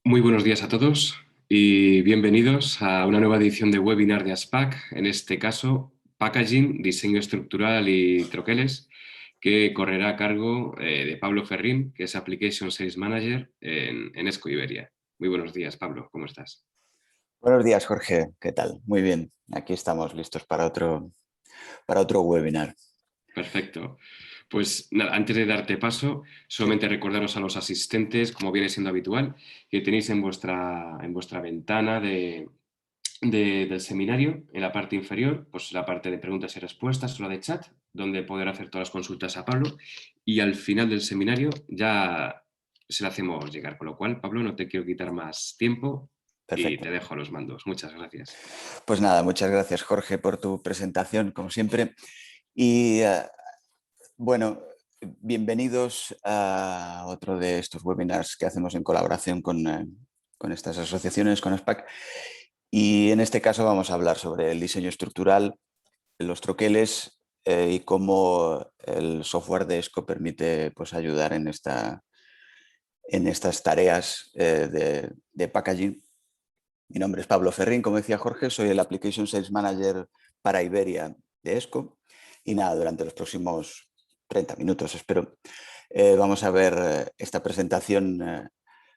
Muy buenos días a todos y bienvenidos a una nueva edición de webinar de ASPAC, en este caso Packaging, Diseño Estructural y Troqueles, que correrá a cargo de Pablo Ferrín, que es Application Sales Manager en ESCO Iberia. Muy buenos días, Pablo, ¿cómo estás? Buenos días, Jorge. ¿Qué tal? Muy bien. Aquí estamos listos para otro webinar. Perfecto. Pues nada, antes de darte paso, solamente recordaros a los asistentes, como viene siendo habitual, que tenéis en vuestra ventana del seminario, en la parte inferior, pues la parte de preguntas y respuestas o la de chat, donde poder hacer todas las consultas a Pablo, y al final del seminario ya se la hacemos llegar. Con lo cual, Pablo, no te quiero quitar más tiempo y te Perfecto. dejo a los mandos. Muchas gracias. Pues nada, muchas gracias, Jorge, por tu presentación, como siempre. Y bueno, bienvenidos a otro de estos webinars que hacemos en colaboración con estas asociaciones, con ASPAC. Y en este caso vamos a hablar sobre el diseño estructural, los troqueles y cómo el software de ESCO permite pues, ayudar en estas tareas de packaging. Mi nombre es Pablo Ferrín, como decía Jorge, soy el Application Sales Manager para Iberia de ESCO. Y nada, durante los próximos 30 minutos, espero, vamos a ver esta presentación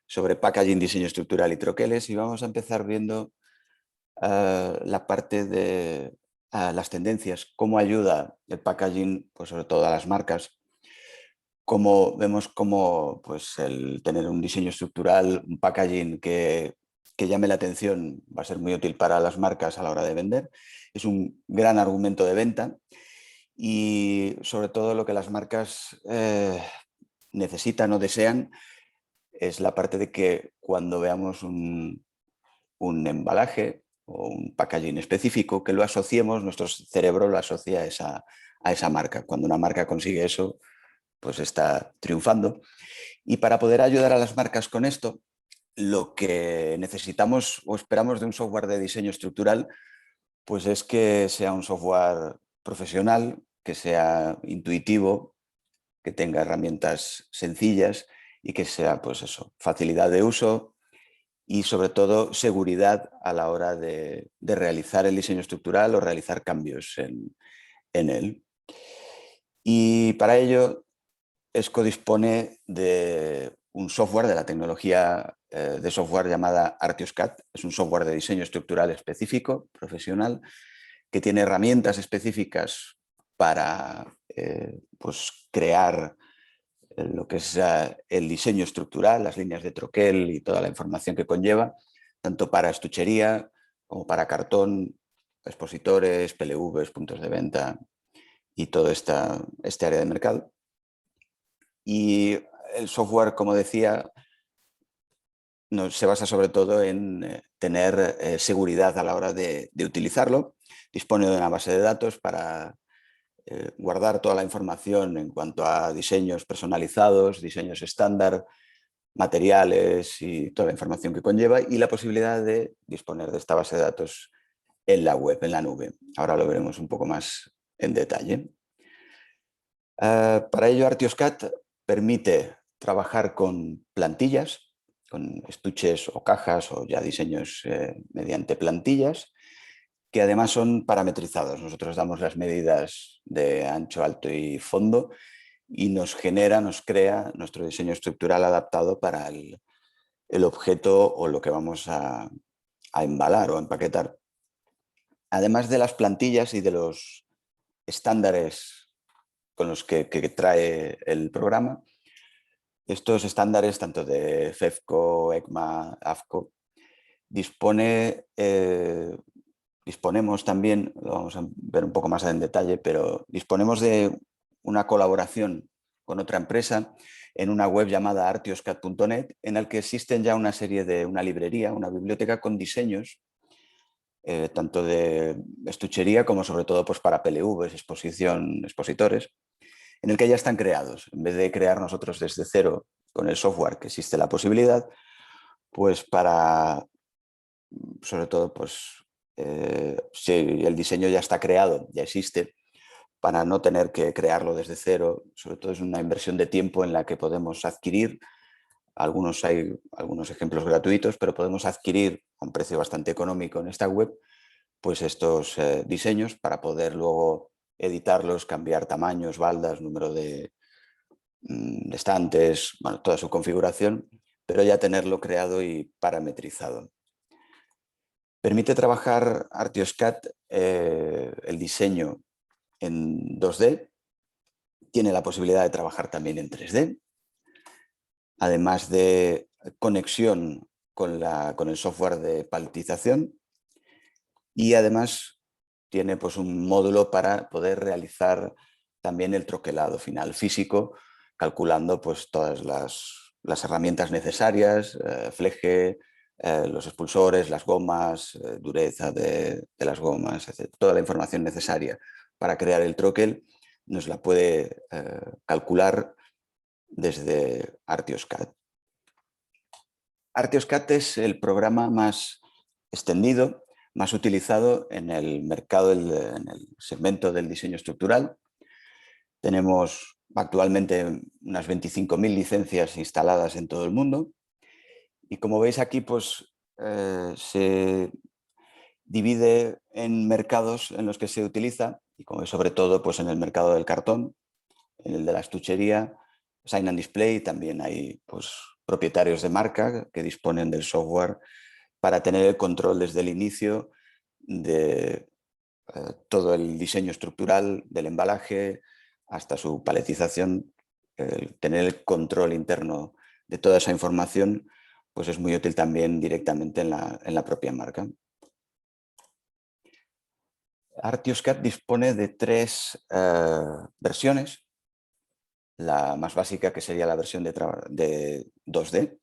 sobre packaging, diseño estructural y troqueles, y vamos a empezar viendo la parte de las tendencias, cómo ayuda el packaging, pues sobre todo a las marcas. Como vemos cómo pues, el tener un diseño estructural, un packaging que llame la atención va a ser muy útil para las marcas a la hora de vender. Es un gran argumento de venta y sobre todo lo que las marcas necesitan o desean es la parte de que cuando veamos un embalaje o un packaging específico, que lo asociemos, nuestro cerebro lo asocia a esa marca. Cuando una marca consigue eso, pues está triunfando. Y para poder ayudar a las marcas con esto, lo que necesitamos o esperamos de un software de diseño estructural, pues es que sea un software profesional, que sea intuitivo, que tenga herramientas sencillas y que sea, pues eso, facilidad de uso y sobre todo seguridad a la hora de realizar el diseño estructural o realizar cambios en él. Y para ello ESCO dispone de un software, de la tecnología de software llamada ArtiosCAD. Es un software de diseño estructural específico, profesional, que tiene herramientas específicas para pues crear lo que es el diseño estructural, las líneas de troquel y toda la información que conlleva, tanto para estuchería como para cartón, expositores, PLVs, puntos de venta y todo este área de mercado. Y el software, como decía, se basa sobre todo en tener seguridad a la hora de utilizarlo. Dispone de una base de datos para guardar toda la información en cuanto a diseños personalizados, diseños estándar, materiales y toda la información que conlleva, y la posibilidad de disponer de esta base de datos en la web, en la nube. Ahora lo veremos un poco más en detalle. Para ello, ArtiosCAD permite trabajar con plantillas, con estuches o cajas o ya diseños mediante plantillas, que además son parametrizados. Nosotros damos las medidas de ancho, alto y fondo y nos crea nuestro diseño estructural adaptado para el objeto o lo que vamos a embalar o a empaquetar. Además de las plantillas y de los estándares con los que trae el programa, estos estándares, tanto de FEFCO, ECMA, AFCO, disponemos también, lo vamos a ver un poco más en detalle, pero disponemos de una colaboración con otra empresa en una web llamada artioscad.net, en la que existen ya una librería, una biblioteca con diseños, tanto de estuchería como sobre todo pues, para PLVs, expositores, en el que ya están creados. En vez de crear nosotros desde cero con el software, que existe la posibilidad, pues para, sobre todo, pues si el diseño ya está creado, ya existe, para no tener que crearlo desde cero, sobre todo es una inversión de tiempo en la que podemos adquirir Hay algunos ejemplos gratuitos, pero podemos adquirir a un precio bastante económico en esta web pues estos diseños para poder luego editarlos, cambiar tamaños, baldas, número de estantes, bueno, toda su configuración, pero ya tenerlo creado y parametrizado. Permite trabajar ArtioSCAD el diseño en 2D, tiene la posibilidad de trabajar también en 3D, además de conexión con el software de paletización, y además tiene pues un módulo para poder realizar también el troquelado final físico, calculando pues todas las herramientas necesarias, fleje, los expulsores, las gomas, dureza de las gomas, etc. Toda la información necesaria para crear el troquel nos la puede calcular desde ArtioSCAD. ArtioSCAD es el programa más extendido, más utilizado en el mercado, en el segmento del diseño estructural. Tenemos actualmente unas 25.000 licencias instaladas en todo el mundo y como veis aquí pues se divide en mercados en los que se utiliza y como sobre todo pues en el mercado del cartón, en el de la estuchería, Sign and Display, también hay pues propietarios de marca que disponen del software para tener el control desde el inicio de todo el diseño estructural del embalaje hasta su paletización. Tener el control interno de toda esa información pues es muy útil también directamente en la propia marca. ArtioSCAD dispone de tres versiones. La más básica, que sería la versión de 2D.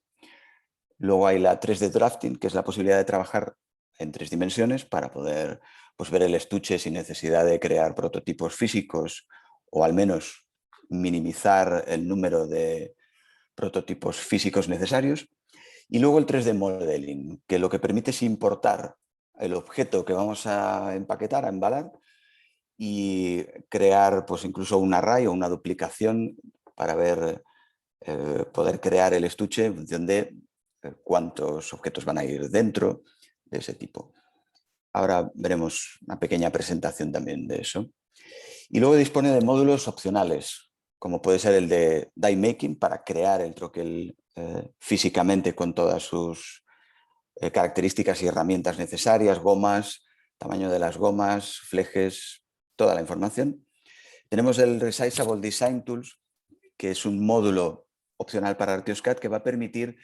Luego hay la 3D Drafting, que es la posibilidad de trabajar en 3 dimensiones para poder pues, ver el estuche sin necesidad de crear prototipos físicos o al menos minimizar el número de prototipos físicos necesarios. Y luego el 3D Modeling, que lo que permite es importar el objeto que vamos a empaquetar, a embalar, y crear pues, incluso un array o una duplicación para poder crear el estuche en función de cuántos objetos van a ir dentro de ese tipo. Ahora veremos una pequeña presentación también de eso. Y luego dispone de módulos opcionales, como puede ser el de Die Making para crear el troquel físicamente con todas sus características y herramientas necesarias, gomas, tamaño de las gomas, flejes, toda la información. Tenemos el Resizable Design Tools, que es un módulo opcional para ArtioSCAD que va a permitir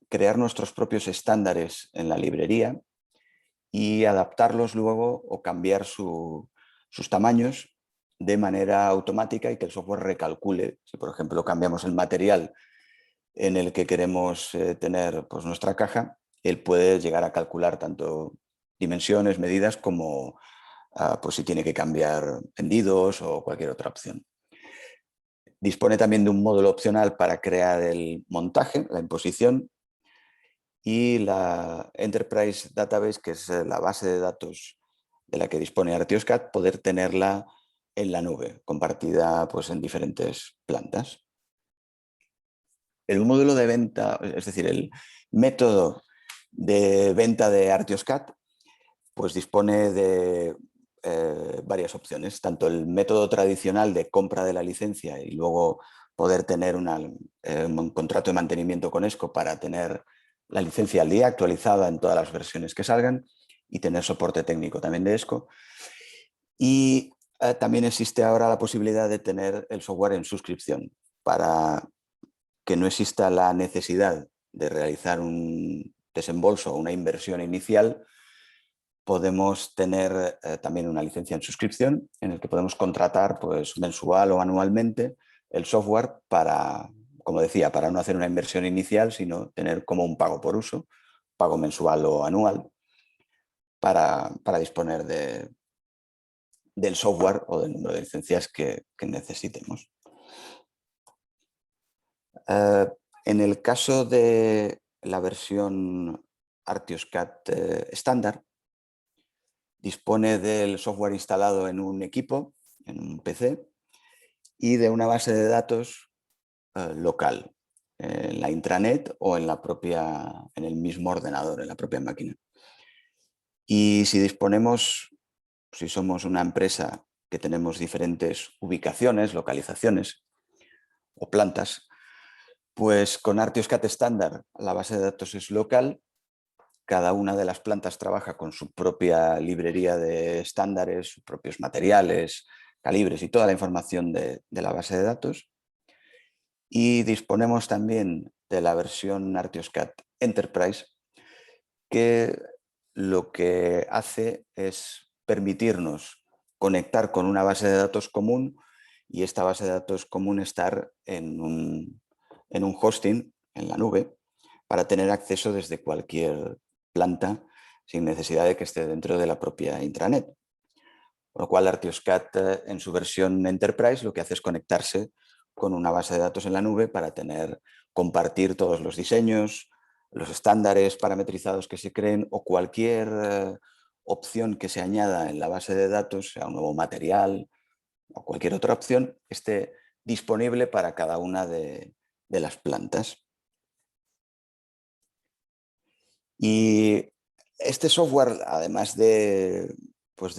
crear nuestros propios estándares en la librería y adaptarlos luego o cambiar sus tamaños de manera automática y que el software recalcule. Si, por ejemplo, cambiamos el material en el que queremos tener pues, nuestra caja, él puede llegar a calcular tanto dimensiones, medidas, como pues, si tiene que cambiar tendidos o cualquier otra opción. Dispone también de un módulo opcional para crear el montaje, la imposición, y la Enterprise Database, que es la base de datos de la que dispone ArtioSCAD, poder tenerla en la nube, compartida pues, en diferentes plantas. El módulo de venta, es decir, el método de venta de ArtioSCAD, pues dispone de varias opciones, tanto el método tradicional de compra de la licencia y luego poder tener un contrato de mantenimiento con ESCO para tener la licencia al día actualizada en todas las versiones que salgan y tener soporte técnico también de ESCO. Y también existe ahora la posibilidad de tener el software en suscripción para que no exista la necesidad de realizar un desembolso o una inversión inicial. Podemos tener también una licencia en suscripción en el que podemos contratar pues, mensual o anualmente el software para, como decía, para no hacer una inversión inicial, sino tener como un pago por uso, pago mensual o anual, para disponer del software o del número de licencias que necesitemos. En el caso de la versión ArtioSCAD estándar, dispone del software instalado en un equipo, en un PC, y de una base de datos local, en la intranet o en el mismo ordenador, en la propia máquina. Y si somos una empresa que tenemos diferentes ubicaciones, localizaciones o plantas, pues con Artioscat estándar la base de datos es local. Cada una de las plantas trabaja con su propia librería de estándares, sus propios materiales, calibres y toda la información de la base de datos. Y disponemos también de la versión Artioscat Enterprise, que lo que hace es permitirnos conectar con una base de datos común y esta base de datos común estar en un hosting, en la nube, para tener acceso desde cualquier planta sin necesidad de que esté dentro de la propia intranet. Con lo cual Artioscat en su versión Enterprise lo que hace es conectarse con una base de datos en la nube para compartir todos los diseños, los estándares parametrizados que se creen o cualquier opción que se añada en la base de datos, sea un nuevo material o cualquier otra opción, esté disponible para cada una de las plantas. Y este software, además de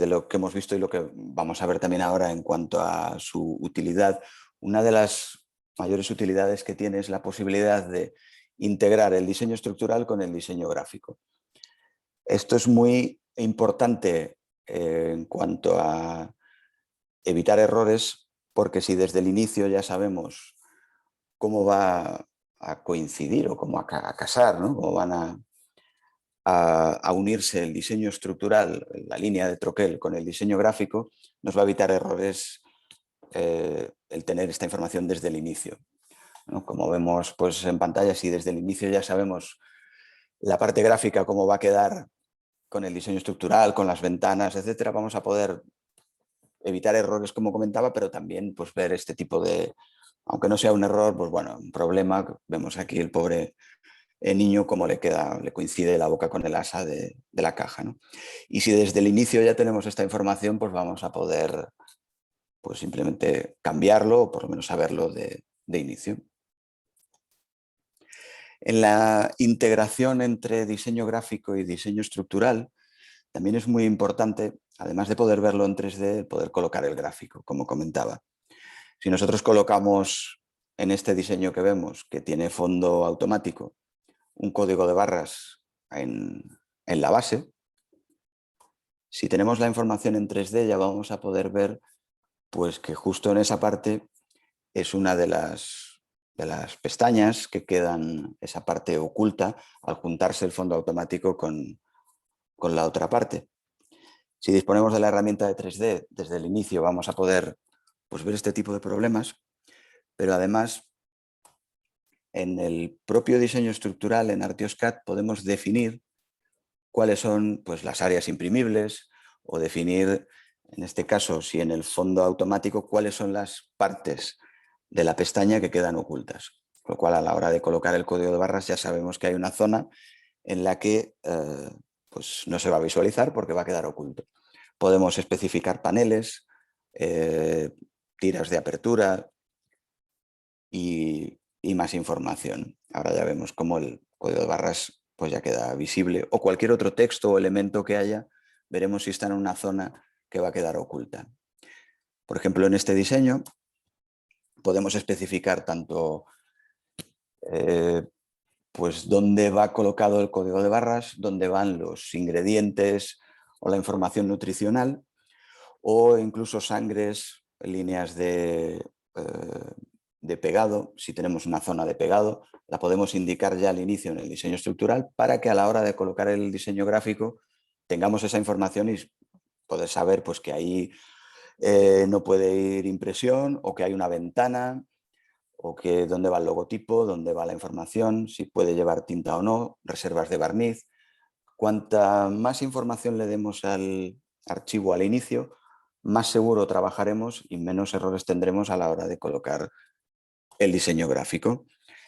lo que hemos visto y lo que vamos a ver también ahora en cuanto a su utilidad, una de las mayores utilidades que tiene es la posibilidad de integrar el diseño estructural con el diseño gráfico. Esto es muy importante en cuanto a evitar errores, porque si desde el inicio ya sabemos cómo va a coincidir o cómo a casar, ¿no? Cómo van a unirse el diseño estructural, la línea de troquel con el diseño gráfico, nos va a evitar errores el tener esta información desde el inicio, ¿no? Como vemos pues, en pantalla, si desde el inicio ya sabemos la parte gráfica, cómo va a quedar con el diseño estructural, con las ventanas, etcétera, vamos a poder evitar errores, como comentaba, pero también pues, ver este tipo de, aunque no sea un error, pues bueno, un problema. Vemos aquí el pobre niño cómo le coincide la boca con el asa de la caja, ¿no? Y si desde el inicio ya tenemos esta información, pues vamos a poder pues simplemente cambiarlo o por lo menos saberlo de inicio. En la integración entre diseño gráfico y diseño estructural también es muy importante, además de poder verlo en 3D, poder colocar el gráfico, como comentaba. Si nosotros colocamos en este diseño que vemos, que tiene fondo automático, un código de barras en la base, si tenemos la información en 3D ya vamos a poder ver pues, que justo en esa parte es una de las pestañas que quedan, esa parte oculta, al juntarse el fondo automático con la otra parte. Si disponemos de la herramienta de 3D desde el inicio vamos a poder pues, ver este tipo de problemas, pero además en el propio diseño estructural en Artioscat podemos definir cuáles son pues, las áreas imprimibles o definir, en este caso, si en el fondo automático, cuáles son las partes de la pestaña que quedan ocultas. Con lo cual, a la hora de colocar el código de barras ya sabemos que hay una zona en la que pues, no se va a visualizar porque va a quedar oculto. Podemos especificar paneles, tiras de apertura y más información. Ahora ya vemos cómo el código de barras pues ya queda visible, o cualquier otro texto o elemento que haya, veremos si está en una zona que va a quedar oculta. Por ejemplo, en este diseño podemos especificar tanto pues dónde va colocado el código de barras, dónde van los ingredientes o la información nutricional, o incluso sangres, líneas de pegado. Si tenemos una zona de pegado, la podemos indicar ya al inicio en el diseño estructural para que a la hora de colocar el diseño gráfico tengamos esa información y poder saber pues, que ahí no puede ir impresión, o que hay una ventana, o que dónde va el logotipo, dónde va la información, si puede llevar tinta o no, reservas de barniz. Cuanta más información le demos al archivo al inicio, más seguro trabajaremos y menos errores tendremos a la hora de colocar el diseño gráfico.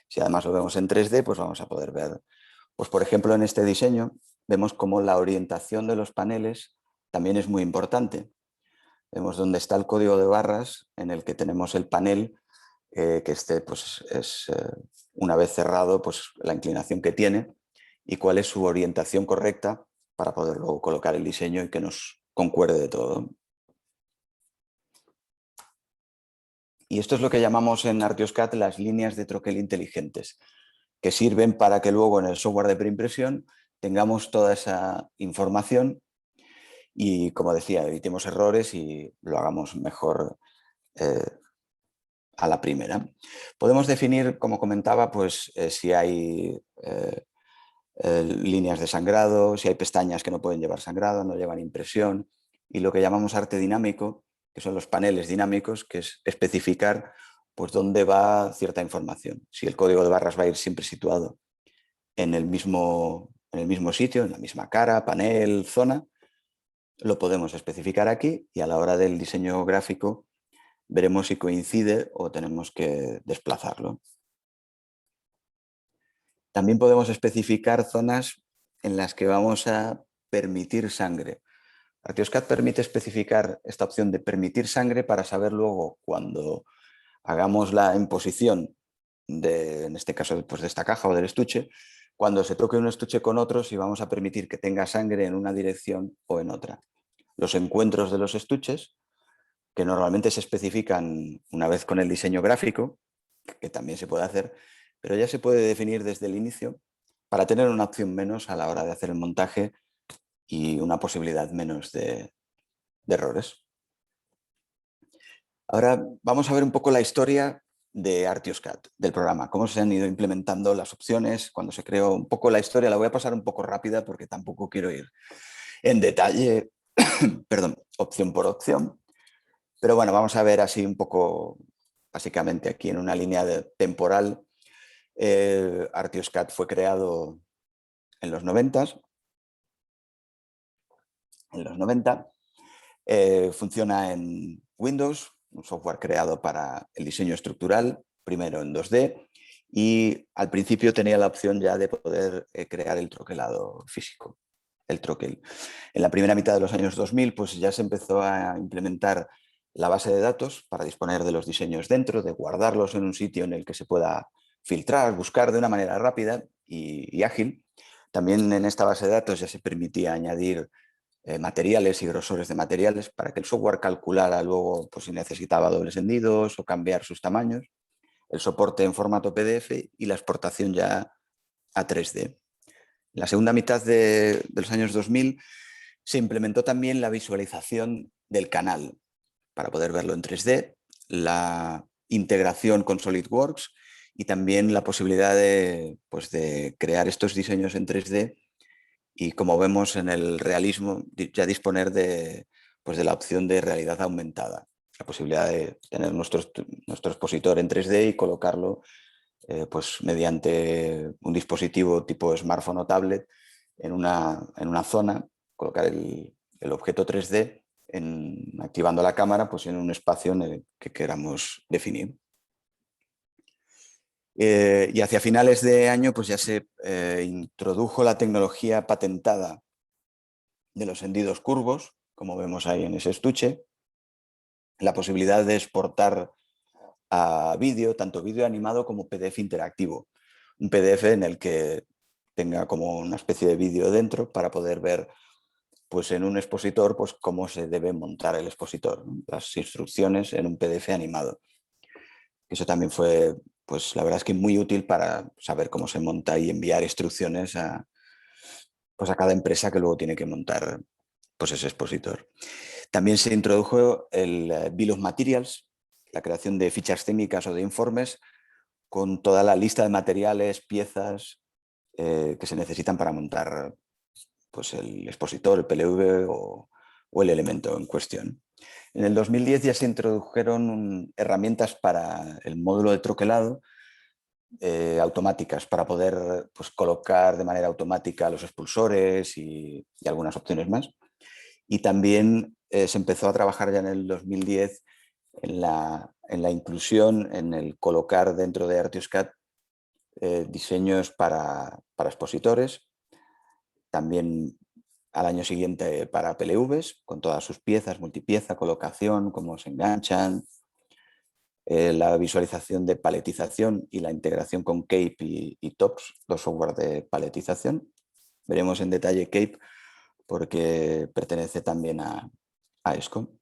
Si además lo vemos en 3D, pues vamos a poder ver, pues por ejemplo en este diseño, vemos cómo la orientación de los paneles también es muy importante. Vemos dónde está el código de barras en el que tenemos el panel que este pues, es, una vez cerrado, pues, la inclinación que tiene y cuál es su orientación correcta para poder luego colocar el diseño y que nos concuerde de todo. Y esto es lo que llamamos en Artioscat las líneas de troquel inteligentes, que sirven para que luego en el software de preimpresión tengamos toda esa información y, como decía, evitemos errores y lo hagamos mejor a la primera. Podemos definir, como comentaba, pues si hay líneas de sangrado, si hay pestañas que no pueden llevar sangrado, no llevan impresión, y lo que llamamos arte dinámico, que son los paneles dinámicos, que es especificar pues, dónde va cierta información. Si el código de barras va a ir siempre situado en el mismo sitio, en la misma cara, panel, zona, lo podemos especificar aquí y a la hora del diseño gráfico veremos si coincide o tenemos que desplazarlo. También podemos especificar zonas en las que vamos a permitir sangre. Artioscat permite especificar esta opción de permitir sangre para saber luego cuando hagamos la imposición en este caso pues de esta caja o del estuche, cuando se toque un estuche con otro, si vamos a permitir que tenga sangre en una dirección o en otra. Los encuentros de los estuches, que normalmente se especifican una vez con el diseño gráfico, que también se puede hacer, pero ya se puede definir desde el inicio para tener una opción menos a la hora de hacer el montaje y una posibilidad menos de errores. Ahora vamos a ver un poco la historia de Artioscat, del programa, cómo se han ido implementando las opciones, cuando se creó un poco la historia. La voy a pasar un poco rápida porque tampoco quiero ir en detalle, perdón, opción por opción. Pero bueno, vamos a ver así un poco, básicamente aquí en una línea temporal. Artioscat fue creado en los 90. Funciona en Windows, un software creado para el diseño estructural, primero en 2D, y al principio tenía la opción ya de poder crear el troquelado físico, el troquel. En la primera mitad de los años 2000, pues ya se empezó a implementar la base de datos para disponer de los diseños dentro, de guardarlos en un sitio en el que se pueda filtrar, buscar de una manera rápida y ágil. También en esta base de datos ya se permitía añadir materiales y grosores de materiales para que el software calculara luego pues, si necesitaba dobles hendidos o cambiar sus tamaños, el soporte en formato PDF y la exportación ya a 3D. En la segunda mitad de los años 2000 se implementó también la visualización del canal para poder verlo en 3D, la integración con SolidWorks y también la posibilidad pues, de crear estos diseños en 3D y, como vemos en el realismo, ya disponer pues de la opción de realidad aumentada, la posibilidad de tener nuestro expositor en 3D y colocarlo pues mediante un dispositivo tipo smartphone o tablet en una zona, colocar el objeto 3D activando la cámara pues en un espacio en el que queramos definir. Y hacia finales de año pues ya se introdujo la tecnología patentada de los hendidos curvos, como vemos ahí en ese estuche, la posibilidad de exportar a vídeo, tanto vídeo animado como PDF interactivo. Un PDF en el que tenga como una especie de vídeo dentro para poder ver pues, en un expositor pues, cómo se debe montar el expositor, ¿no? Las instrucciones en un PDF animado. Eso también fue, pues la verdad es que muy útil para saber cómo se monta y enviar instrucciones pues, a cada empresa que luego tiene que montar pues, ese expositor. También se introdujo el Bill of Materials, la creación de fichas técnicas o de informes con toda la lista de materiales, piezas que se necesitan para montar pues, el expositor, el PLV o el elemento en cuestión. En el 2010 ya se introdujeron herramientas para el módulo de troquelado automáticas para poder pues, colocar de manera automática los expulsores y algunas opciones más. Y también se empezó a trabajar ya en el 2010 en la inclusión, en el colocar dentro de Artioscat diseños para expositores, también al año siguiente para PLVs, con todas sus piezas, multipieza, colocación, cómo se enganchan. la visualización de paletización y la integración con Cape y TOPS, los software de paletización. Veremos en detalle Cape porque pertenece también a ESCO.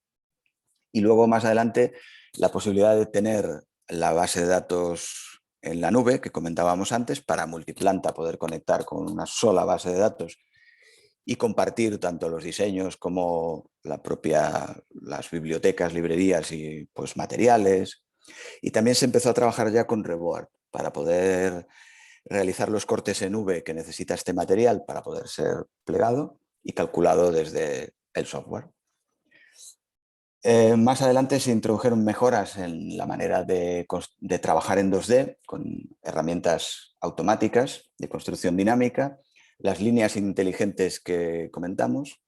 Y luego más adelante la posibilidad de tener la base de datos en la nube que comentábamos antes para multiplanta, poder conectar con una sola base de datos y compartir tanto los diseños como las bibliotecas, librerías y pues, materiales. Y también se empezó a trabajar ya con Reboard para poder realizar los cortes en V que necesita este material para poder ser plegado y calculado desde el software. Más adelante se introdujeron mejoras en la manera de trabajar en 2D con herramientas automáticas de construcción dinámica, las líneas inteligentes que comentamos,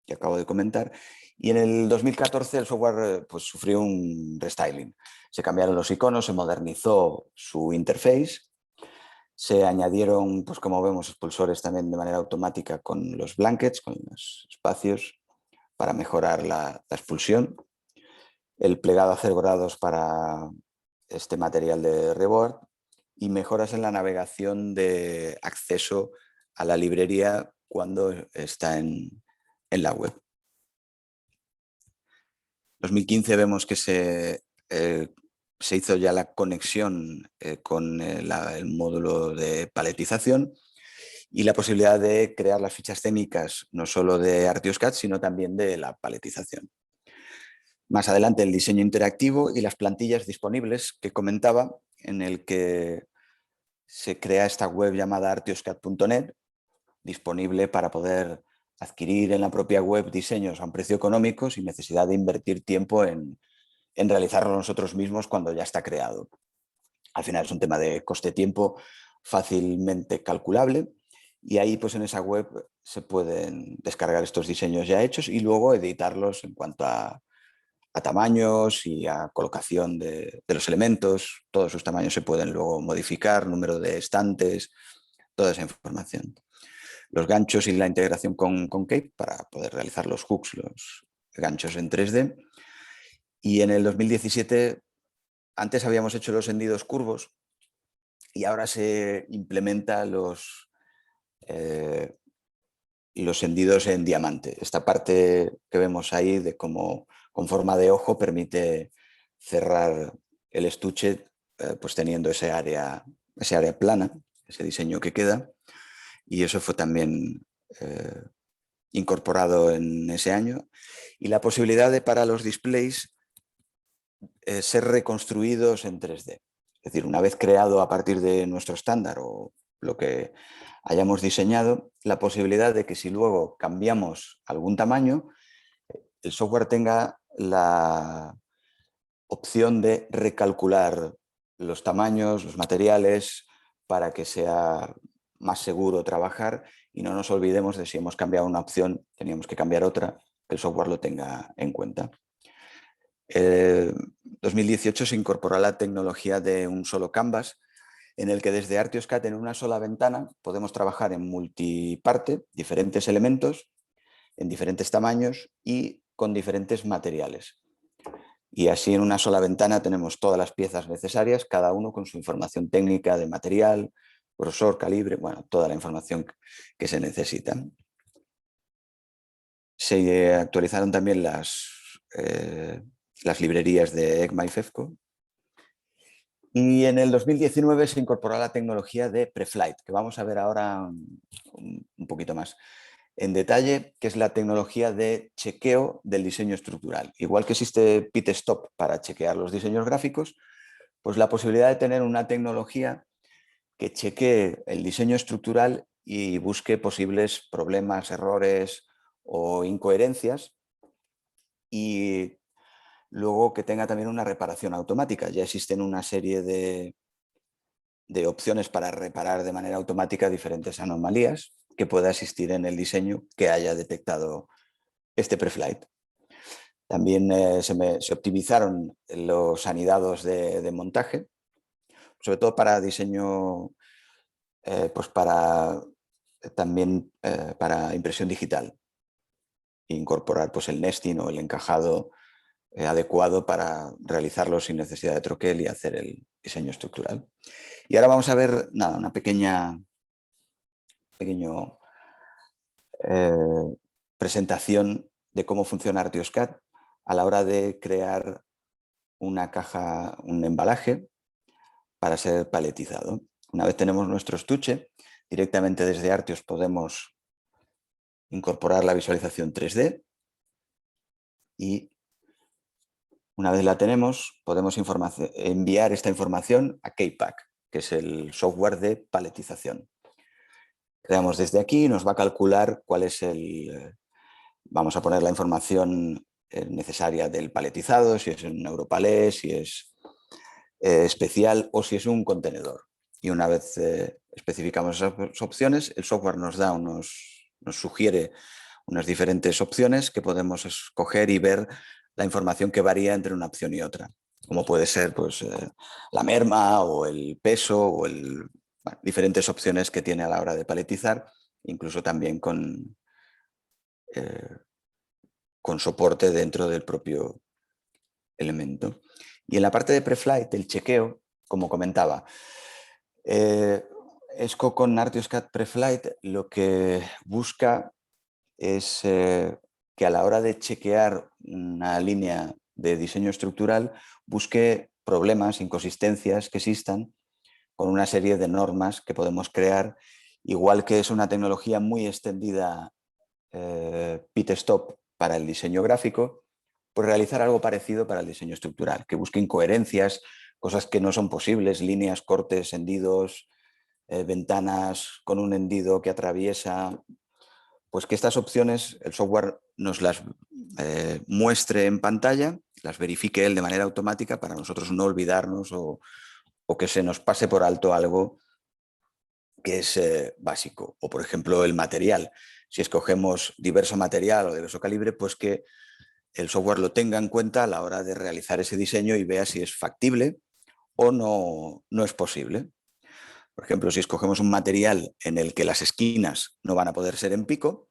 que acabo de comentar, y en el 2014 el software pues, sufrió un restyling. Se cambiaron los iconos, se modernizó su interface, se añadieron, pues como vemos, expulsores también de manera automática con los blankets, con los espacios para mejorar la expulsión, el plegado a 0 grados para este material de Reboard y mejoras en la navegación de acceso a la librería cuando está en la web. En 2015 vemos que se hizo ya la conexión con el módulo de paletización y la posibilidad de crear las fichas técnicas no solo de ArctiosCAD, sino también de la paletización. Más adelante el diseño interactivo y las plantillas disponibles que comentaba, en el que se crea esta web llamada artioscad.net, disponible para poder adquirir en la propia web diseños a un precio económico sin necesidad de invertir tiempo en realizarlo nosotros mismos cuando ya está creado. Al final es un tema de coste-tiempo fácilmente calculable y ahí pues en esa web se pueden descargar estos diseños ya hechos y luego editarlos en cuanto a tamaños y a colocación de los elementos. Todos sus tamaños se pueden luego modificar, número de estantes, toda esa información. Los ganchos y la integración con Cape para poder realizar los hooks, los ganchos en 3D. Y en el 2017, antes habíamos hecho los hendidos curvos y ahora se implementa los hendidos en diamante. Esta parte que vemos ahí de cómo con forma de ojo permite cerrar el estuche pues teniendo ese área plana, ese diseño que queda. Y eso fue también incorporado en ese año. Y la posibilidad de para los displays ser reconstruidos en 3D. Es decir, una vez creado a partir de nuestro estándar o lo que hayamos diseñado, la posibilidad de que si luego cambiamos algún tamaño, el software tenga la opción de recalcular los tamaños, los materiales, para que sea más seguro trabajar y no nos olvidemos de si hemos cambiado una opción, teníamos que cambiar otra, que el software lo tenga en cuenta. En 2018 se incorporó la tecnología de un solo canvas, en el que desde ArctiosCAD en una sola ventana podemos trabajar en multiparte, diferentes elementos, en diferentes tamaños y con diferentes materiales. Y así en una sola ventana tenemos todas las piezas necesarias, cada uno con su información técnica de material, grosor, calibre, bueno, toda la información que se necesita. Se actualizaron también las librerías de ECMA y FEFCO. Y en el 2019 se incorporó la tecnología de Preflight, que vamos a ver ahora un poquito más en detalle, que es la tecnología de chequeo del diseño estructural. Igual que existe PitStop para chequear los diseños gráficos, pues la posibilidad de tener una tecnología que chequee el diseño estructural y busque posibles problemas, errores o incoherencias, y luego que tenga también una reparación automática. Ya existen una serie de opciones para reparar de manera automática diferentes anomalías que pueda existir en el diseño que haya detectado este Preflight. También se optimizaron los anidados de montaje, sobre todo para diseño, pues también para impresión digital. Incorporar pues, el nesting o el encajado adecuado para realizarlo sin necesidad de troquel y hacer el diseño estructural. Y ahora vamos a ver una pequeña presentación de cómo funciona ArtioSCAD a la hora de crear una caja, un embalaje para ser paletizado. Una vez tenemos nuestro estuche, directamente desde Artios podemos incorporar la visualización 3D y una vez la tenemos, podemos enviar esta información a K-Pack, que es el software de paletización. Creamos desde aquí y nos va a calcular cuál es vamos a poner la información necesaria del paletizado, si es un Europalé, si es especial o si es un contenedor. Y una vez especificamos esas opciones, el software nos sugiere unas diferentes opciones que podemos escoger y ver la información que varía entre una opción y otra, como puede ser pues, la merma o el peso o diferentes opciones que tiene a la hora de paletizar, incluso también con soporte dentro del propio elemento. Y en la parte de preflight, el chequeo, como comentaba, ESCO con ArtioSCAD Preflight lo que busca es que a la hora de chequear una línea de diseño estructural busque problemas, inconsistencias que existan con una serie de normas que podemos crear, igual que es una tecnología muy extendida PitStop para el diseño gráfico, pues realizar algo parecido para el diseño estructural, que busque incoherencias, cosas que no son posibles, líneas, cortes, hendidos, ventanas con un hendido que atraviesa, pues que estas opciones el software nos las muestre en pantalla, las verifique él de manera automática para nosotros no olvidarnos o que se nos pase por alto algo que es básico. O por ejemplo el material. Si escogemos diverso material o diverso calibre, pues que el software lo tenga en cuenta a la hora de realizar ese diseño y vea si es factible o no es posible. Por ejemplo, si escogemos un material en el que las esquinas no van a poder ser en pico,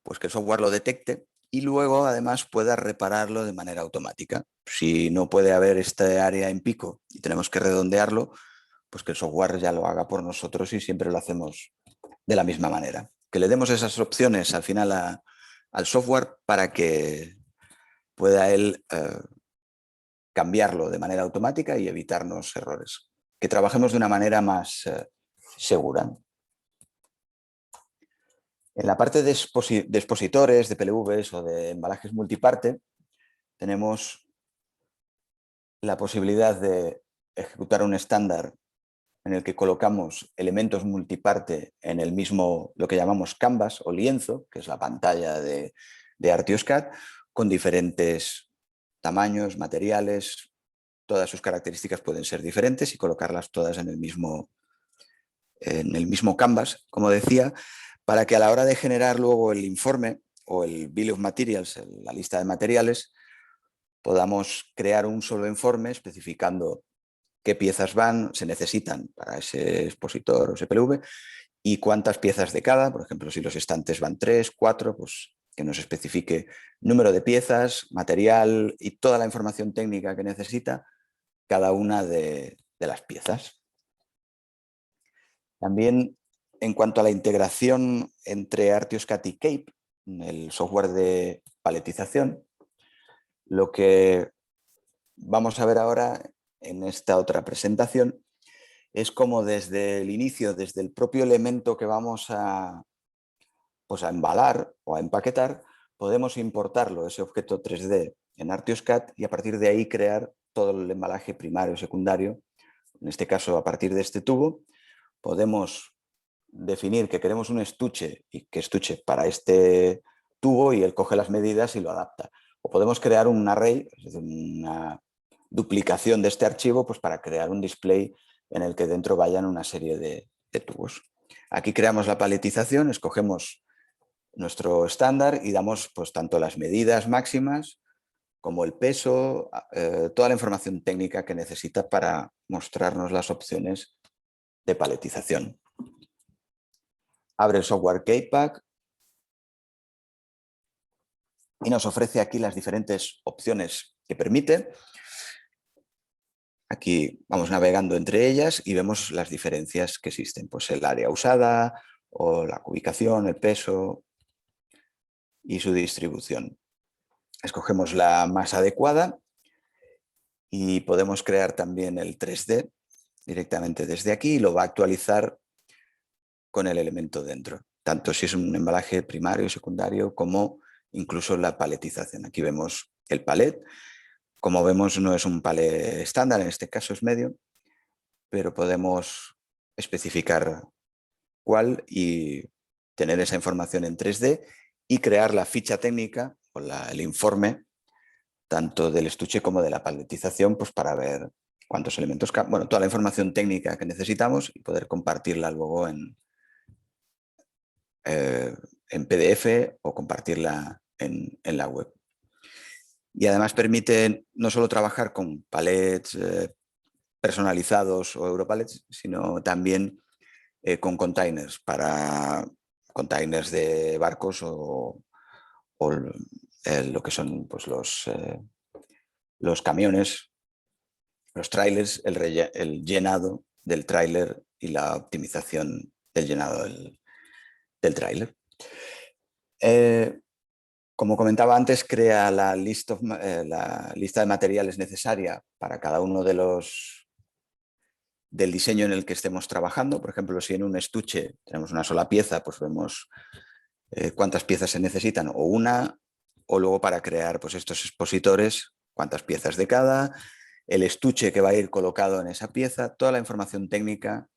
pues que el software lo detecte y luego además pueda repararlo de manera automática. Si no puede haber este área en pico y tenemos que redondearlo, pues que el software ya lo haga por nosotros y siempre lo hacemos de la misma manera. Que le demos esas opciones al final al software para que pueda él cambiarlo de manera automática y evitarnos errores. Que trabajemos de una manera más segura. En la parte de expositores, de PLVs o de embalajes multiparte, tenemos la posibilidad de ejecutar un estándar en el que colocamos elementos multiparte en el mismo, lo que llamamos canvas o lienzo, que es la pantalla de ArtioSCAD, con diferentes tamaños, materiales, todas sus características pueden ser diferentes y colocarlas todas en el mismo canvas, como decía, para que a la hora de generar luego el informe o el Bill of Materials, la lista de materiales, podamos crear un solo informe especificando qué piezas se necesitan para ese expositor o ese PLV y cuántas piezas de cada. Por ejemplo, si los estantes van 3, 4, pues que nos especifique número de piezas, material y toda la información técnica que necesita cada una de las piezas. También en cuanto a la integración entre ArtioSCAD y Cape, el software de paletización, lo que vamos a ver ahora en esta otra presentación es cómo desde el inicio, desde el propio elemento que vamos a embalar o a empaquetar, podemos importarlo, ese objeto 3D, en ArtioSCAD y a partir de ahí crear todo el embalaje primario y secundario. En este caso, a partir de este tubo, podemos definir que queremos un estuche y que estuche para este tubo y él coge las medidas y lo adapta. O podemos crear un array, es decir, una duplicación de este archivo pues para crear un display en el que dentro vayan una serie de tubos. Aquí creamos la paletización, escogemos nuestro estándar y damos pues tanto las medidas máximas como el peso, toda la información técnica que necesita para mostrarnos las opciones de paletización. Abre el software K-Pack y nos ofrece aquí las diferentes opciones que permite. Aquí vamos navegando entre ellas y vemos las diferencias que existen, pues el área usada o la ubicación, el peso y su distribución. Escogemos la más adecuada y podemos crear también el 3D directamente desde aquí y lo va a actualizar con el elemento dentro, tanto si es un embalaje primario, secundario, como incluso la paletización. Aquí vemos el palet. Como vemos, no es un palet estándar, en este caso es medio, pero podemos especificar cuál y tener esa información en 3D y crear la ficha técnica o el informe tanto del estuche como de la paletización, pues para ver cuántos elementos, bueno, toda la información técnica que necesitamos y poder compartirla luego en PDF o compartirla en la web. Y además permite no solo trabajar con palets personalizados o Europalets, sino también con containers, para containers de barcos o lo que son pues, los camiones, los trailers, el llenado del tráiler y la optimización del llenado del tráiler. Como comentaba antes, crea la lista de materiales necesaria para cada uno del diseño en el que estemos trabajando. Por ejemplo, si en un estuche tenemos una sola pieza, pues vemos cuántas piezas se necesitan o una, o luego para crear pues, estos expositores, cuántas piezas de cada, el estuche que va a ir colocado en esa pieza, toda la información técnica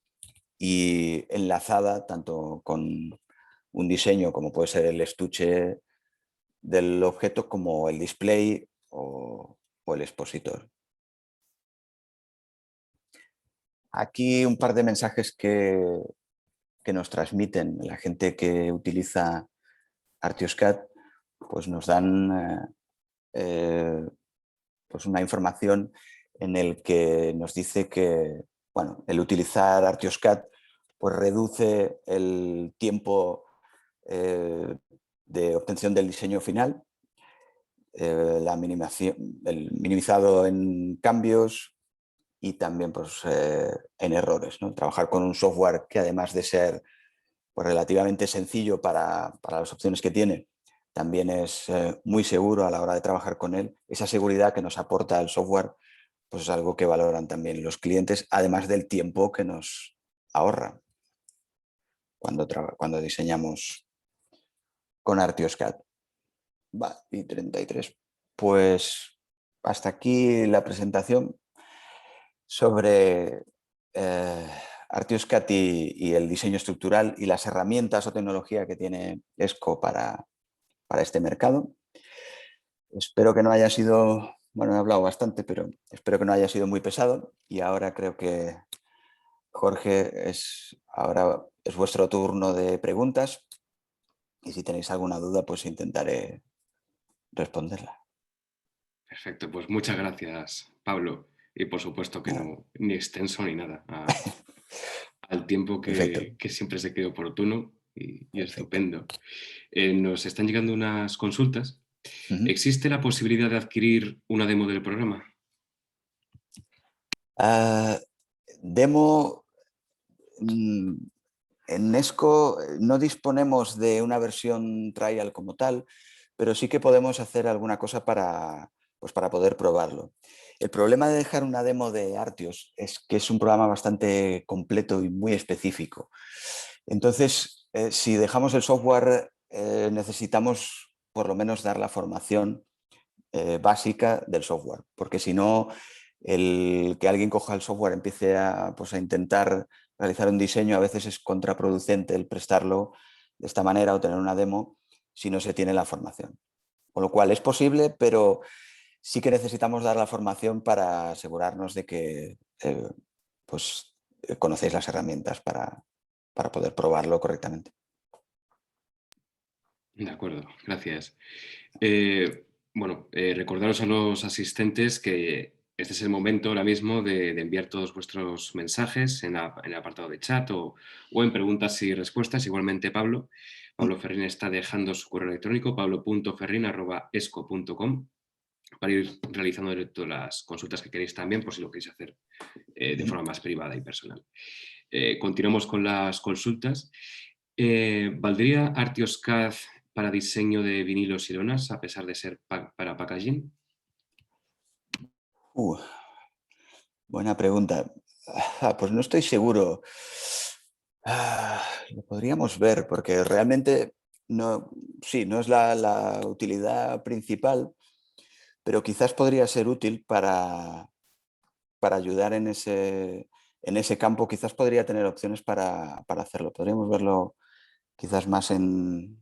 y enlazada tanto con un diseño como puede ser el estuche del objeto como el display o el expositor. Aquí un par de mensajes que nos transmiten la gente que utiliza ArtiosCAD, pues nos dan pues una información en el que nos dice que bueno, el utilizar ArtiosCAD pues reduce el tiempo de obtención del diseño final, el minimizado en cambios y también pues, en errores, ¿no? Trabajar con un software que además de ser pues, relativamente sencillo para las opciones que tiene, también es muy seguro a la hora de trabajar con él. Esa seguridad que nos aporta el software pues es algo que valoran también los clientes, además del tiempo que nos ahorra cuando diseñamos con ArtiosCAD. Va, y 33. Pues hasta aquí la presentación sobre ArtiosCAD y el diseño estructural y las herramientas o tecnología que tiene ESCO para este mercado. Espero que no haya sido, bueno, he hablado bastante, pero espero que no haya sido muy pesado y ahora creo que, Jorge, ahora es vuestro turno de preguntas y si tenéis alguna duda, pues intentaré responderla. Perfecto, pues muchas gracias, Pablo. Y por supuesto que Nada. no, ni extenso ni nada, al tiempo Perfecto, que siempre se quede oportuno y perfecto. estupendo. Nos están llegando unas consultas. Ujú. ¿Existe la posibilidad de adquirir una demo del programa? Demo, en ESCO no disponemos de una versión trial como tal, pero sí que podemos hacer alguna cosa pues para poder probarlo. El problema de dejar una demo de Artios es que es un programa bastante completo y muy específico. Entonces, si dejamos el software, necesitamos por lo menos dar la formación básica del software, porque si no, el que alguien coja el software empiece pues a intentar realizar un diseño, a veces es contraproducente el prestarlo de esta manera o tener una demo si no se tiene la formación. Con lo cual es posible, pero sí que necesitamos dar la formación para asegurarnos de que pues, conocéis las herramientas para poder probarlo correctamente. De acuerdo, gracias. Bueno, recordaros a los asistentes que este es el momento ahora mismo de enviar todos vuestros mensajes en el apartado de chat o en preguntas y respuestas. Igualmente, Pablo Ferrín está dejando su correo electrónico, pablo.ferrin@esco.com. para ir realizando todas las consultas que queréis también, por si lo queréis hacer de forma más privada y personal. Continuamos con las consultas. ¿Valdría Artios CAD para diseño de vinilos y lonas, a pesar de ser para packaging? Buena pregunta. Pues no estoy seguro. Lo podríamos ver, porque realmente no, sí, no es la utilidad principal, pero quizás podría ser útil para ayudar en ese campo. Quizás podría tener opciones para hacerlo. Podríamos verlo quizás más en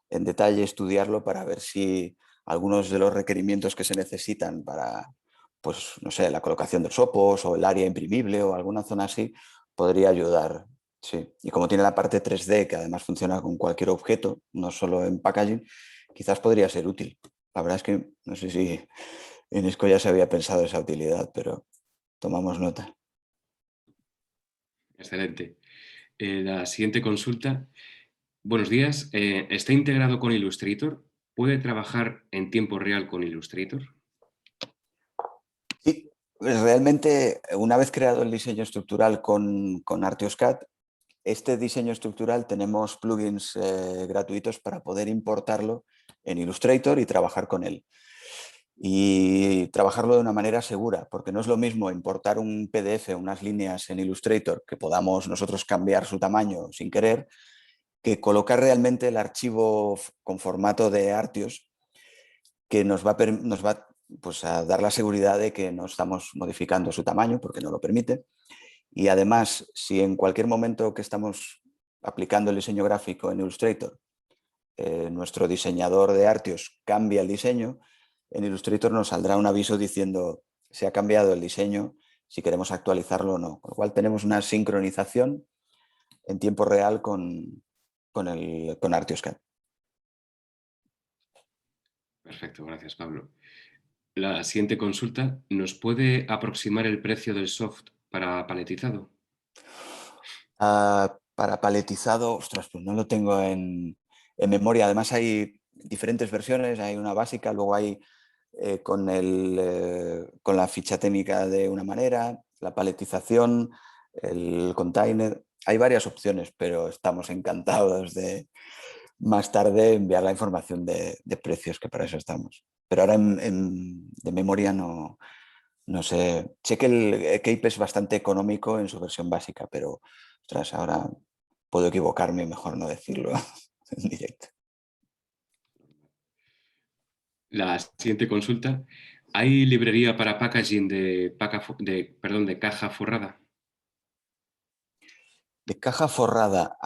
detalle, estudiarlo para ver si algunos de los requerimientos que se necesitan para, pues, no sé, la colocación de sopos o el área imprimible o alguna zona así, podría ayudar. Sí. Y como tiene la parte 3D, que además funciona con cualquier objeto, no solo en packaging, quizás podría ser útil. La verdad es que no sé si en ISCO ya se había pensado esa utilidad, pero tomamos nota. Excelente. La siguiente consulta. Buenos días. ¿Está integrado con Illustrator? ¿Puede trabajar en tiempo real con Illustrator? Sí, pues realmente una vez creado el diseño estructural con ArtiosCAD, este diseño estructural tenemos plugins gratuitos para poder importarlo en Illustrator y trabajar con él. Y trabajarlo de una manera segura, porque no es lo mismo importar un PDF, unas líneas en Illustrator, que podamos nosotros cambiar su tamaño sin querer, que colocar realmente el archivo con formato de Artios, que nos va pues, a dar la seguridad de que no estamos modificando su tamaño, porque no lo permite. Y además, si en cualquier momento que estamos aplicando el diseño gráfico en Illustrator, nuestro diseñador de Artios cambia el diseño, en Illustrator nos saldrá un aviso diciendo se ha cambiado el diseño, si queremos actualizarlo o no. Con lo cual tenemos una sincronización en tiempo real con ArtiosCAD. Perfecto, gracias, Pablo. La siguiente consulta. ¿Nos puede aproximar el precio del soft para paletizado? Para paletizado, ostras, pues no lo tengo en memoria. Además hay diferentes versiones, hay una básica, luego hay con la ficha técnica de una manera, la paletización, el container. Hay varias opciones, pero estamos encantados de más tarde enviar la información de precios, que para eso estamos. Pero ahora de memoria no sé. Sé que el Cape es bastante económico en su versión básica, pero ostras, ahora puedo equivocarme, mejor no decirlo en directo. La siguiente consulta. ¿Hay librería para packaging de caja forrada? De caja forrada,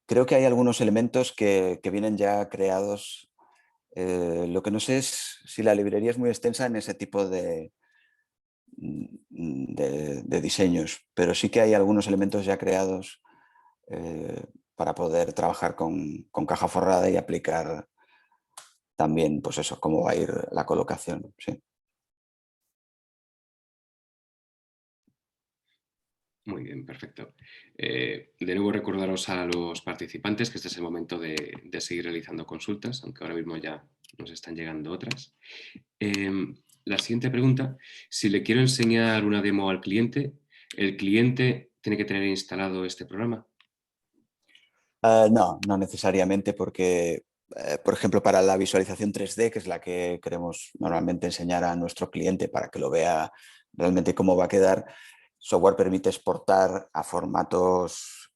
creo que hay algunos elementos que vienen ya creados. Lo que no sé es si la librería es muy extensa en ese tipo de diseños, pero sí que hay algunos elementos ya creados para poder trabajar con caja forrada y aplicar también, pues eso, cómo va a ir la colocación. Sí. Muy bien, perfecto. De nuevo recordaros a los participantes que este es el momento de seguir realizando consultas, aunque ahora mismo ya nos están llegando otras. La siguiente pregunta, si le quiero enseñar una demo al cliente, ¿el cliente tiene que tener instalado este programa? No, no necesariamente porque, por ejemplo, para la visualización 3D, que es la que queremos normalmente enseñar a nuestro cliente para que lo vea realmente cómo va a quedar, software permite exportar a formatos,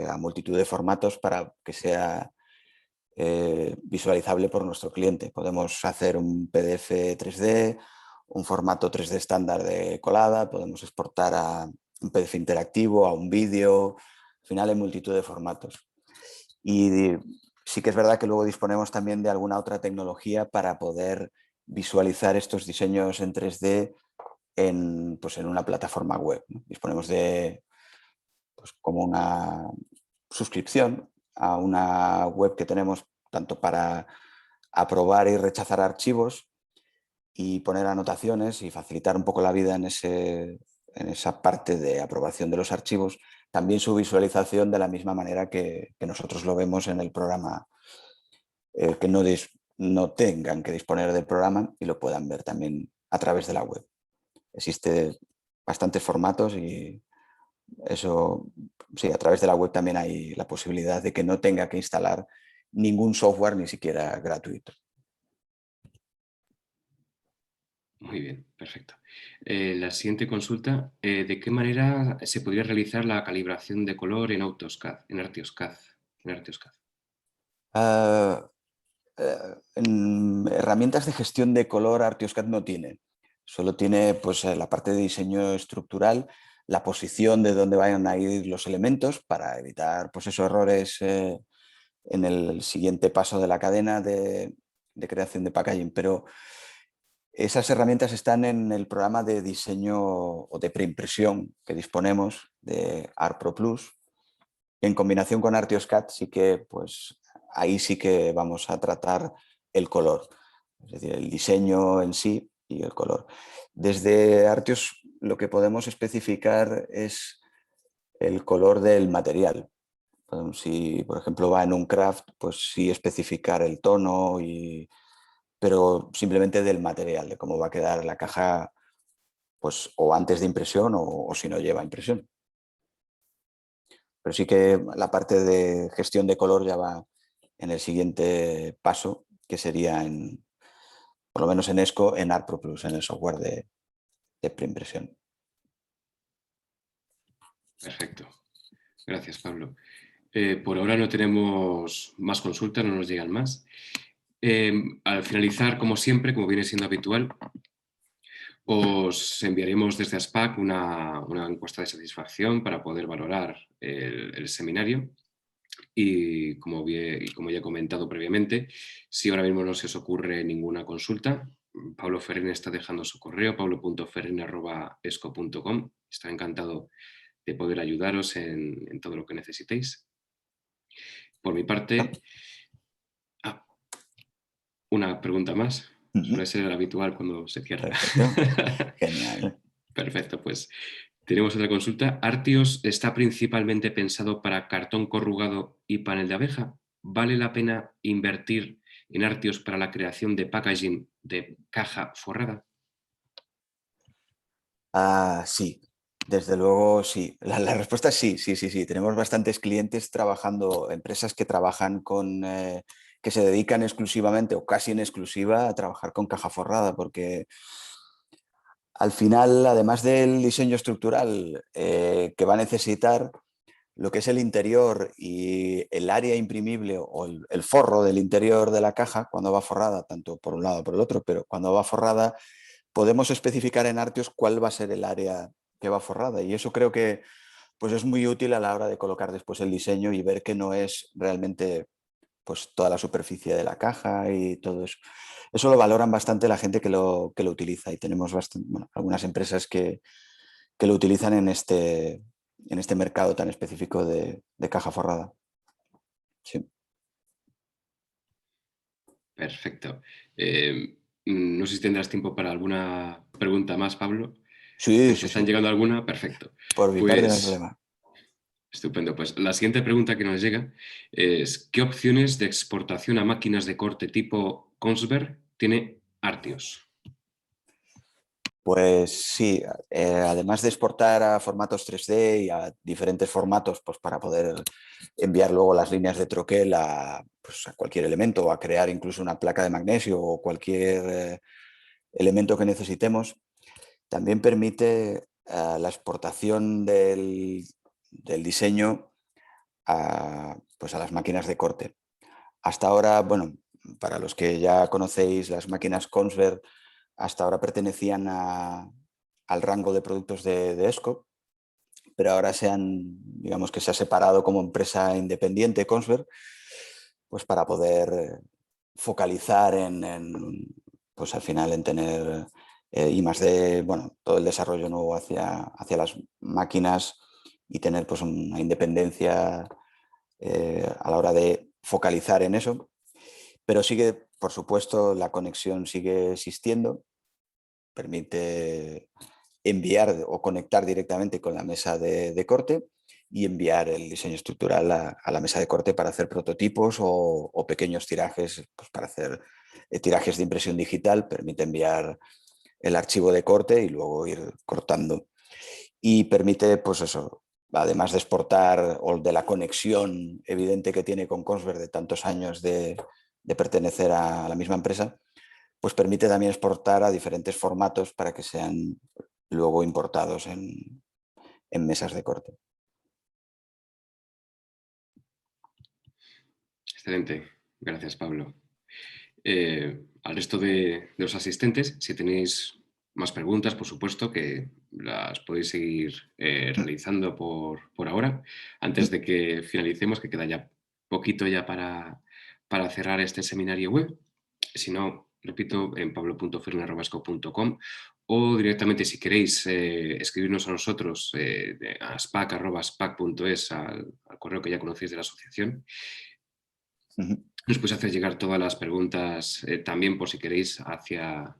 a multitud de formatos para que sea visualizable por nuestro cliente. Podemos hacer un PDF 3D, un formato 3D estándar de colada, podemos exportar a un PDF interactivo, a un vídeo, al final hay multitud de formatos. Y sí que es verdad que luego disponemos también de alguna otra tecnología para poder visualizar estos diseños en 3D pues en una plataforma web, ¿no? Disponemos de pues como una suscripción a una web que tenemos tanto para aprobar y rechazar archivos y poner anotaciones y facilitar un poco la vida en esa parte de aprobación de los archivos, también su visualización de la misma manera que nosotros lo vemos en el programa, que no no tengan que disponer del programa y lo puedan ver también a través de la web. Existe bastantes formatos y eso, sí, a través de la web también hay la posibilidad de que no tenga que instalar ningún software, ni siquiera gratuito. Muy bien, perfecto. La siguiente consulta, ¿de qué manera se podría realizar la calibración de color en AutoSCAD, en ArcticSCAD? Ah, herramientas de gestión de color ArcticSCAD no tiene. Solo tiene pues, la parte de diseño estructural, la posición de dónde vayan a ir los elementos para evitar pues, esos errores en el siguiente paso de la cadena de creación de packaging. Pero esas herramientas están en el programa de diseño o de preimpresión que disponemos de ArtPro Plus. En combinación con ArcticSCAD sí que, pues, ahí sí que vamos a tratar el color, es decir, el diseño en sí y el color. Desde Artios lo que podemos especificar es el color del material. Si, por ejemplo, va en un craft, pues sí especificar el tono, pero simplemente del material, de cómo va a quedar la caja, pues o antes de impresión o si no lleva impresión. Pero sí que la parte de gestión de color ya va en el siguiente paso, que sería por lo menos en ESCO, en ArtPro Plus, en el software de preimpresión. Perfecto. Gracias, Pablo. Por ahora no tenemos más consultas, no nos llegan más. Al finalizar, como siempre, como viene siendo habitual, os enviaremos desde ASPAC una encuesta de satisfacción para poder valorar el seminario. Y como ya he comentado previamente, si ahora mismo no se os ocurre ninguna consulta, Pablo Ferrín está dejando su correo, pablo.ferrin@esco.com. Está encantado de poder ayudaros en todo lo que necesitéis. Por mi parte, una pregunta más. Suele ser el habitual cuando se cierra. Perfecto. Genial. Perfecto, pues tenemos otra consulta. ¿Artios está principalmente pensado para cartón corrugado y panel de abeja? ¿Vale la pena invertir en Artios para la creación de packaging de caja forrada? Sí, desde luego sí. La respuesta es sí, sí, sí, sí. Tenemos bastantes clientes trabajando, empresas que trabajan que se dedican exclusivamente o casi en exclusiva a trabajar con caja forrada, porque al final, además del diseño estructural que va a necesitar, lo que es el interior y el área imprimible o el forro del interior de la caja, cuando va forrada, tanto por un lado como por el otro, pero cuando va forrada, podemos especificar en Artios cuál va a ser el área que va forrada. Y eso creo que pues, es muy útil a la hora de colocar después el diseño y ver que no es realmente pues, toda la superficie de la caja y todo eso. Eso lo valoran bastante la gente que lo utiliza y tenemos algunas empresas que lo utilizan en este mercado tan específico de caja forrada. Sí. Perfecto. No sé si tendrás tiempo para alguna pregunta más, Pablo. Sí, ¿Te sí, están sí. llegando alguna? Perfecto. Por mi parte no hay Pues problema. estupendo. Pues la siguiente pregunta que nos llega es: ¿qué opciones de exportación a máquinas de corte tipo Kongsberg tiene Artios? Pues sí, además de exportar a formatos 3D y a diferentes formatos, pues para poder enviar luego las líneas de troquel pues a cualquier elemento o a crear incluso una placa de magnesio o cualquier elemento que necesitemos, también permite la exportación del diseño pues a las máquinas de corte. Hasta ahora, bueno, para los que ya conocéis las máquinas Kongsberg, hasta ahora pertenecían al rango de productos de ESCO, pero ahora digamos que se ha separado como empresa independiente Kongsberg, pues para poder focalizar pues al final en tener I+D, bueno, todo el desarrollo nuevo hacia las máquinas y tener pues una independencia a la hora de focalizar en eso. Pero sigue, por supuesto, la conexión sigue existiendo, permite enviar o conectar directamente con la mesa de corte y enviar el diseño estructural a la mesa de corte para hacer prototipos o pequeños tirajes pues, para hacer tirajes de impresión digital, permite enviar el archivo de corte y luego ir cortando. Y permite, pues eso, además de exportar o de la conexión evidente que tiene con Kongsberg de tantos años de pertenecer a la misma empresa, pues permite también exportar a diferentes formatos para que sean luego importados en mesas de corte. Excelente, gracias Pablo. Al resto de los asistentes, si tenéis más preguntas, por supuesto, que las podéis seguir realizando por ahora, antes de que finalicemos, que queda ya poquito ya para cerrar este seminario web. Si no, repito, en pablo.ferner@esco.com o directamente, si queréis, escribirnos a nosotros a spac@spac.es, al correo que ya conocéis de la asociación. Nos podéis hacer llegar todas las preguntas también, por si queréis, hacia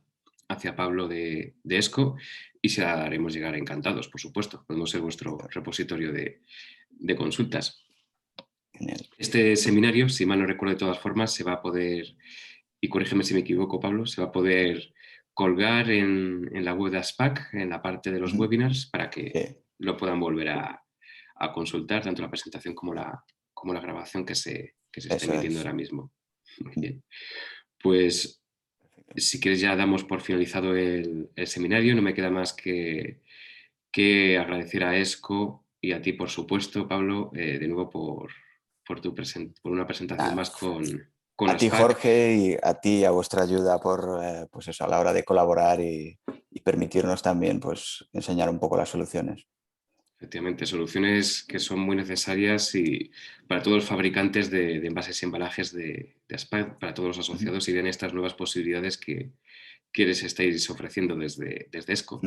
Pablo de ESCO, y se la haremos llegar encantados, por supuesto. Podemos ser vuestro repositorio de consultas. Genial. Este seminario, si mal no recuerdo, de todas formas, se va a poder, y corrígeme si me equivoco, Pablo, se va a poder colgar en la web de ASPAC, en la parte de los webinars, para que Sí. lo puedan volver a consultar, tanto la presentación como la grabación que se está Eso emitiendo es. ahora mismo. Muy bien. Pues si quieres ya damos por finalizado el seminario. No me queda más que agradecer a ESCO y a ti, por supuesto, Pablo, de nuevo por una presentación más con A ti, ASPAC. Jorge, y a ti, a vuestra ayuda por, pues eso, a la hora de colaborar y permitirnos también, pues, enseñar un poco las soluciones. Efectivamente, soluciones que son muy necesarias y para todos los fabricantes de envases y embalajes de ASPAC, para todos los asociados, y ven estas nuevas posibilidades que les estáis ofreciendo desde ESCO.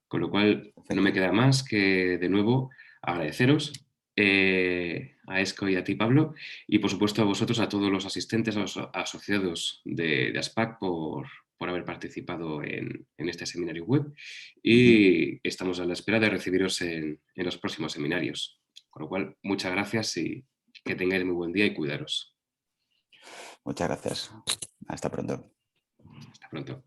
Con lo cual, no me queda más que, de nuevo, agradeceros a ESCO y a ti, Pablo, y por supuesto a vosotros, a todos los asistentes, a los asociados de ASPAC, por haber participado en este seminario web, y estamos a la espera de recibiros en los próximos seminarios. Con lo cual, muchas gracias y que tengáis muy buen día y cuidaros. Muchas gracias. Hasta pronto. Hasta pronto.